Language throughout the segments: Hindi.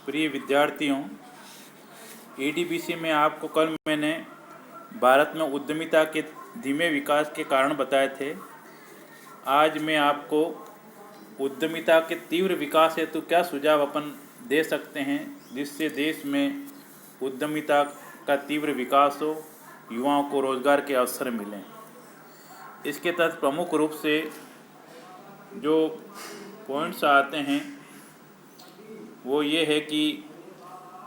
प्रिय विद्यार्थियों, ईडीबीसी में आपको कल मैंने भारत में उद्यमिता के धीमे विकास के कारण बताए थे। आज मैं आपको उद्यमिता के तीव्र विकास हेतु क्या सुझाव अपन दे सकते हैं जिससे देश में उद्यमिता का तीव्र विकास हो, युवाओं को रोजगार के अवसर मिलें। इसके तहत प्रमुख रूप से जो पॉइंट्स आते हैं वो ये है कि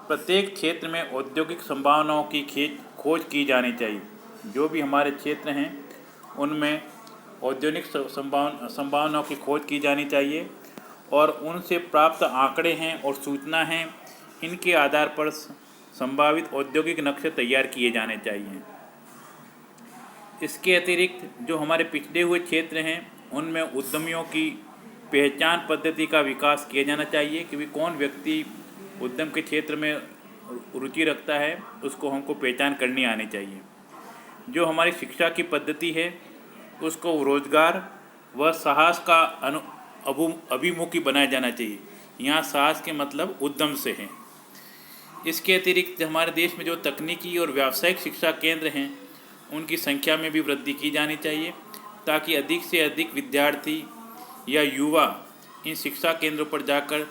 प्रत्येक क्षेत्र में औद्योगिक संभावनाओं की खोज की जानी चाहिए। जो भी हमारे क्षेत्र हैं उनमें औद्योगिक संभावनाओं की खोज की जानी चाहिए और उनसे प्राप्त आंकड़े हैं और सूचना हैं, इनके आधार पर संभावित औद्योगिक नक्शे तैयार किए जाने चाहिए। इसके अतिरिक्त जो हमारे पिछड़े हुए क्षेत्र हैं उनमें उद्यमियों की पहचान पद्धति का विकास किया जाना चाहिए कि कौन व्यक्ति उद्यम के क्षेत्र में रुचि रखता है, उसको हमको पहचान करनी आनी चाहिए। जो हमारी शिक्षा की पद्धति है उसको रोजगार व साहस का अभिमुखी बनाया जाना चाहिए। यहाँ साहस के मतलब उद्यम से है। इसके अतिरिक्त हमारे देश में जो तकनीकी और व्यावसायिक शिक्षा केंद्र हैं उनकी संख्या में भी वृद्धि की जानी चाहिए ताकि अधिक से अधिक विद्यार्थी या युवा इन शिक्षा केंद्रों पर जाकर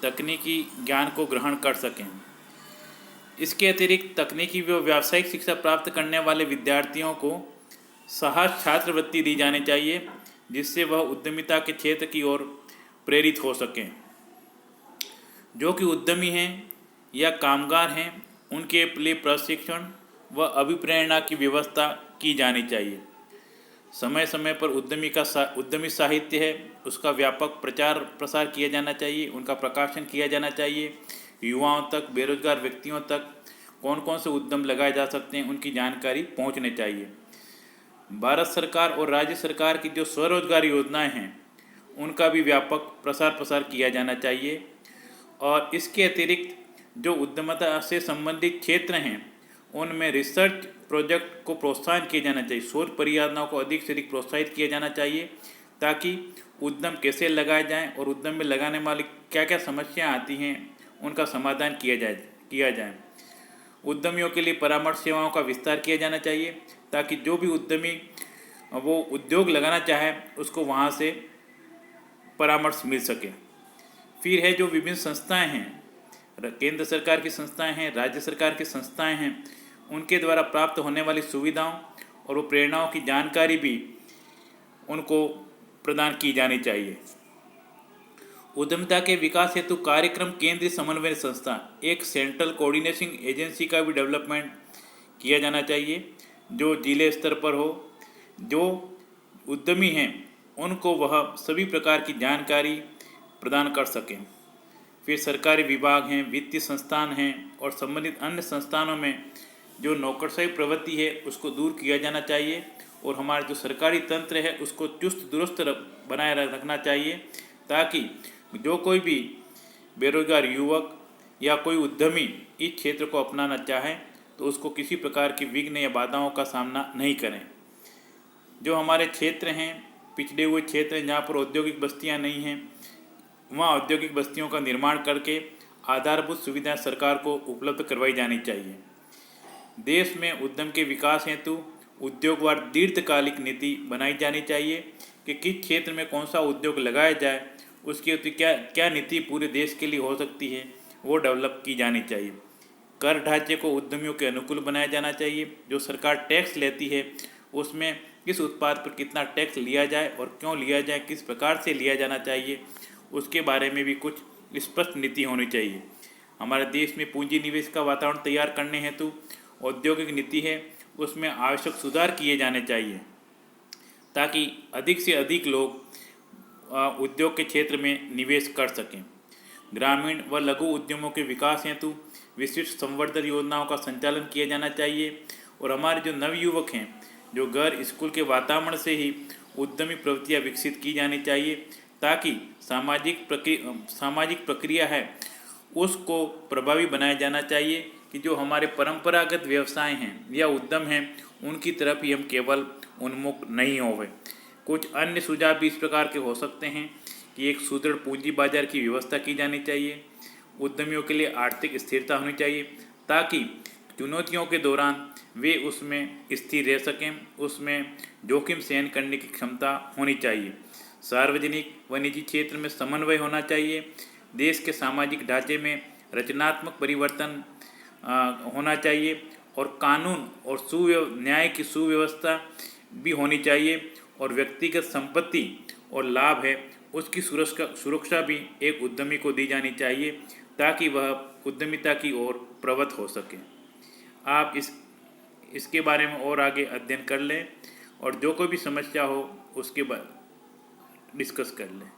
तकनीकी ज्ञान को ग्रहण कर सकें। इसके अतिरिक्त तकनीकी व व्यावसायिक शिक्षा प्राप्त करने वाले विद्यार्थियों को साहस छात्रवृत्ति दी जानी चाहिए जिससे वह उद्यमिता के क्षेत्र की ओर प्रेरित हो सकें। जो कि उद्यमी हैं या कामगार हैं उनके लिए प्रशिक्षण व अभिप्रेरणा की व्यवस्था की जानी चाहिए। समय समय पर उद्यमी साहित्य है उसका व्यापक प्रचार प्रसार किया जाना चाहिए, उनका प्रकाशन किया जाना चाहिए। युवाओं तक, बेरोजगार व्यक्तियों तक कौन कौन से उद्यम लगाए जा सकते हैं उनकी जानकारी पहुंचनी चाहिए। भारत सरकार और राज्य सरकार की जो स्वरोजगार योजनाएं हैं उनका भी व्यापक प्रसार किया जाना चाहिए। और इसके अतिरिक्त जो उद्यमिता से संबंधित क्षेत्र हैं उनमें रिसर्च प्रोजेक्ट को प्रोत्साहन किया जाना चाहिए। शोध परियोजनाओं को अधिक से अधिक प्रोत्साहित किया जाना चाहिए ताकि उद्यम कैसे लगाए जाएं और उद्यम में लगाने वाली क्या क्या समस्याएं आती हैं उनका समाधान किया जाए। उद्यमियों के लिए परामर्श सेवाओं का विस्तार किया जाना चाहिए ताकि जो भी उद्यमी वो उद्योग लगाना चाहे उसको वहाँ से परामर्श मिल सके। फिर है जो विभिन्न संस्थाएं हैं, केंद्र सरकार की संस्थाएं हैं, राज्य सरकार की संस्थाएं हैं, उनके द्वारा प्राप्त होने वाली सुविधाओं और वो प्रेरणाओं की जानकारी भी उनको प्रदान की जानी चाहिए। उद्यमिता के विकास हेतु कार्यक्रम केंद्रीय समन्वय संस्था, एक सेंट्रल कोऑर्डिनेशन एजेंसी का भी डेवलपमेंट किया जाना चाहिए जो जिले स्तर पर हो। जो उद्यमी हैं उनको वह सभी प्रकार की जानकारी प्रदान कर सकें। फिर सरकारी विभाग हैं, वित्तीय संस्थान हैं और संबंधित अन्य संस्थानों में जो नौकरशाही प्रवृत्ति है उसको दूर किया जाना चाहिए और हमारा जो सरकारी तंत्र है उसको चुस्त दुरुस्त बनाए रखना चाहिए ताकि जो कोई भी बेरोजगार युवक या कोई उद्यमी इस क्षेत्र को अपनाना चाहे तो उसको किसी प्रकार की विघ्न या बाधाओं का सामना नहीं करें। जो हमारे क्षेत्र हैं, पिछड़े हुए क्षेत्र हैं जहाँ पर औद्योगिक बस्तियाँ नहीं हैं, वहाँ औद्योगिक बस्तियों का निर्माण करके आधारभूत सुविधाएं सरकार को उपलब्ध करवाई जानी चाहिए। देश में उद्यम के विकास हेतु उद्योगवार दीर्घकालिक नीति बनाई जानी चाहिए कि किस क्षेत्र में कौन सा उद्योग लगाया जाए, उसकी क्या नीति पूरे देश के लिए हो सकती है वो डेवलप की जानी चाहिए। कर ढांचे को उद्यमियों के अनुकूल बनाया जाना चाहिए। जो सरकार टैक्स लेती है उसमें किस उत्पाद पर कितना टैक्स लिया जाए और क्यों लिया जाए, किस प्रकार से लिया जाना चाहिए, उसके बारे में भी कुछ स्पष्ट नीति होनी चाहिए। हमारे देश में पूंजी निवेश का वातावरण तैयार करने हेतु औद्योगिक नीति है उसमें आवश्यक सुधार किए जाने चाहिए ताकि अधिक से अधिक लोग उद्योग के क्षेत्र में निवेश कर सकें। ग्रामीण व लघु उद्यमों के विकास हेतु विशिष्ट संवर्धन योजनाओं का संचालन किया जाना चाहिए और हमारे जो नवयुवक हैं जो घर स्कूल के वातावरण से ही उद्यमी प्रवृत्तियाँ विकसित की जानी चाहिए ताकि सामाजिक प्रक्रिया है उसको प्रभावी बनाया जाना चाहिए कि जो हमारे परंपरागत व्यवसाय हैं या उद्यम हैं उनकी तरफ ही हम केवल उन्मुख नहीं होवे। कुछ अन्य सुझाव भी इस प्रकार के हो सकते हैं कि एक सुदृढ़ पूंजी बाजार की व्यवस्था की जानी चाहिए, उद्यमियों के लिए आर्थिक स्थिरता होनी चाहिए ताकि चुनौतियों के दौरान वे उसमें स्थिर रह सकें, उसमें जोखिम सहन करने की क्षमता होनी चाहिए। सार्वजनिक व निजी क्षेत्र में समन्वय होना चाहिए। देश के सामाजिक ढांचे में रचनात्मक परिवर्तन होना चाहिए और कानून और न्याय की सुव्यवस्था भी होनी चाहिए और व्यक्तिगत संपत्ति और लाभ है उसकी सुरक्षा भी एक उद्यमी को दी जानी चाहिए ताकि वह उद्यमिता की ओर प्रवृत्त हो सके। आप इसके बारे में और आगे अध्ययन कर लें और जो कोई भी समस्या हो उसके बाद डिस्कस कर लें।